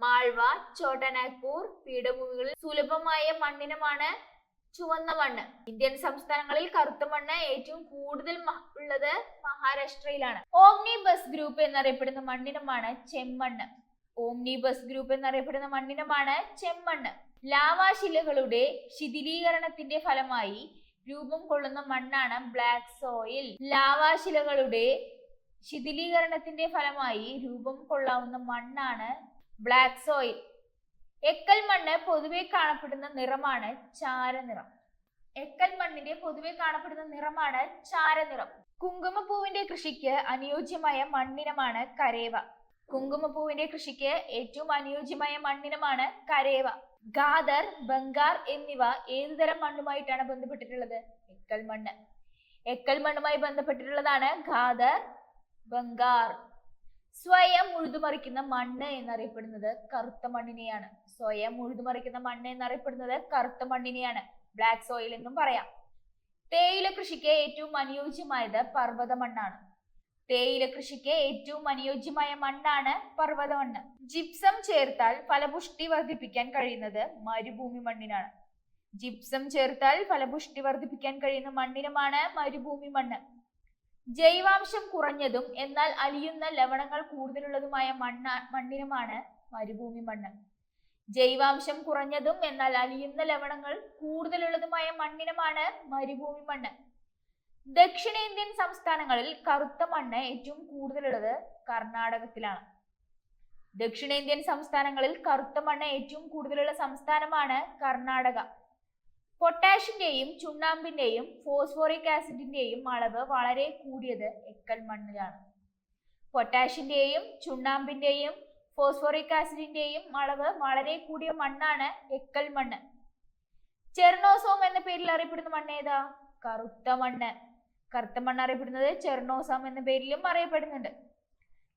മാൾവ, ചോട്ടാനാഗ്പൂർ പീഠഭൂമികളിൽ സുലഭമായ മണ്ണിനമാണ് ചുവന്ന മണ്ണ്. ഇന്ത്യൻ സംസ്ഥാനങ്ങളിൽ കറുത്ത മണ്ണ് ഏറ്റവും കൂടുതൽ ഉള്ളത് മഹാരാഷ്ട്രയിലാണ്. ഓംനിബസ് ഗ്രൂപ്പ് എന്നറിയപ്പെടുന്ന മണ്ണിനമാണ് ചെമ്മണ്ണ്. ഓംനിബസ് ഗ്രൂപ്പ് എന്നറിയപ്പെടുന്ന മണ്ണിനമാണ് ചെമ്മണ്ണ്. ലാവാശിലകളുടെ ശിഥിലീകരണത്തിന്റെ ഫലമായി രൂപം കൊള്ളുന്ന മണ്ണാണ് ബ്ലാക്ക് സോയിൽ. ലാവാശിലകളുടെ ശിഥിലീകരണത്തിന്റെ ഫലമായി രൂപം കൊള്ളാവുന്ന മണ്ണാണ് ബ്ലാക്ക് സോയിൽ. എക്കൽ മണ്ണ് പൊതുവെ കാണപ്പെടുന്ന നിറമാണ് ചാരനിറം. എക്കൽ മണ്ണിന്റെ പൊതുവെ കാണപ്പെടുന്ന നിറമാണ് ചാരനിറം. കുങ്കുമപ്പൂവിന്റെ കൃഷിക്ക് അനുയോജ്യമായ മണ്ണിനമാണ് കരേവ. കുങ്കുമപ്പൂവിന്റെ കൃഷിക്ക് ഏറ്റവും അനുയോജ്യമായ മണ്ണിനമാണ് കരേവ. ഖാദർ, ബംഗാർ എന്നിവ ഏതുതരം മണ്ണുമായിട്ടാണ് ബന്ധപ്പെട്ടിട്ടുള്ളത്? എക്കൽ മണ്ണ്. എക്കൽ മണ്ണുമായി ബന്ധപ്പെട്ടിട്ടുള്ളതാണ് ഖാദർ, ബംഗാർ. സ്വയം ഉഴുതുമറിക്കുന്ന മണ്ണ് എന്നറിയപ്പെടുന്നത് കറുത്ത മണ്ണിനെയാണ്. സ്വയം ഉഴുതുമറിക്കുന്ന മണ്ണ് എന്നറിയപ്പെടുന്നത് കറുത്ത മണ്ണിനെയാണ്. ബ്ലാക്ക് സോയിൽ എന്നും പറയാം. തേയില കൃഷിക്ക് ഏറ്റവും അനുയോജ്യമായത് പർവ്വത മണ്ണാണ്. തേയില കൃഷിക്ക് ഏറ്റവും അനുയോജ്യമായ മണ്ണാണ് പർവ്വത മണ്ണ്. ജിപ്സം ചേർത്താൽ ഫലപുഷ്ടി വർദ്ധിപ്പിക്കാൻ കഴിയുന്നത് മരുഭൂമി മണ്ണിനാണ്. ജിപ്സം ചേർത്താൽ ഫലപുഷ്ടി വർദ്ധിപ്പിക്കാൻ കഴിയുന്ന മണ്ണിനമാണ് മരുഭൂമി മണ്ണ്. ജൈവാംശം കുറഞ്ഞതും എന്നാൽ അലിയുന്ന ലവണങ്ങൾ കൂടുതലുള്ളതുമായ മണ്ണിനമാണ് മരുഭൂമി മണ്ണ്. ജൈവാംശം കുറഞ്ഞതും എന്നാൽ അലിയുന്ന ലവണങ്ങൾ കൂടുതലുള്ളതുമായ മണ്ണിനമാണ് മരുഭൂമി മണ്ണ്. ദക്ഷിണേന്ത്യൻ സംസ്ഥാനങ്ങളിൽ കറുത്ത മണ്ണ് ഏറ്റവും കൂടുതലുള്ളത് കർണാടകത്തിലാണ്. ദക്ഷിണേന്ത്യൻ സംസ്ഥാനങ്ങളിൽ കറുത്ത മണ്ണ് ഏറ്റവും കൂടുതലുള്ള സംസ്ഥാനമാണ് കർണാടക. പൊട്ടാഷിന്റെയും ചുണ്ണാമ്പിന്റെയും ഫോസ്ഫോറിക് ആസിഡിന്റെയും അളവ് വളരെ കൂടിയത് എക്കൽ മണ്ണിലാണ്. പൊട്ടാഷിന്റെയും ചുണ്ണാമ്പിന്റെയും ഫോസ്ഫോറിക് ആസിഡിന്റെയും അളവ് വളരെ കൂടിയ മണ്ണാണ് എക്കൽ മണ്ണ്. ചെർണോസോം എന്ന പേരിൽ അറിയപ്പെടുന്ന മണ്ണ് ഏതാ? കറുത്ത മണ്ണ്. കറുത്ത മണ്ണ് അറിയപ്പെടുന്നത് ചെർണോസോം എന്ന പേരിലും അറിയപ്പെടുന്നുണ്ട്.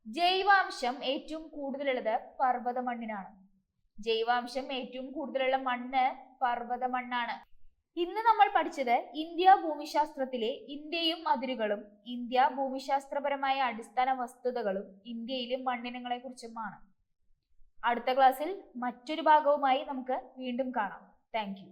ജൈവാംശം ഏറ്റവും കൂടുതലുള്ളത് പർവ്വത മണ്ണിനാണ്. ജൈവാംശം ഏറ്റവും കൂടുതലുള്ള മണ്ണ് പർവ്വത മണ്ണാണ്. ഇന്ന് നമ്മൾ പഠിച്ചത് ഇന്ത്യ ഭൂമിശാസ്ത്രത്തിലെ ഇന്ത്യയും അതിരുകളും, ഇന്ത്യ ഭൂമിശാസ്ത്രപരമായ അടിസ്ഥാന വസ്തുതകളും, ഇന്ത്യയിലെ മണ്ണിനങ്ങളെ കുറിച്ചുമാണ്. അടുത്ത ക്ലാസ്സിൽ മറ്റൊരു ഭാഗവുമായി നമുക്ക് വീണ്ടും കാണാം. Thank you.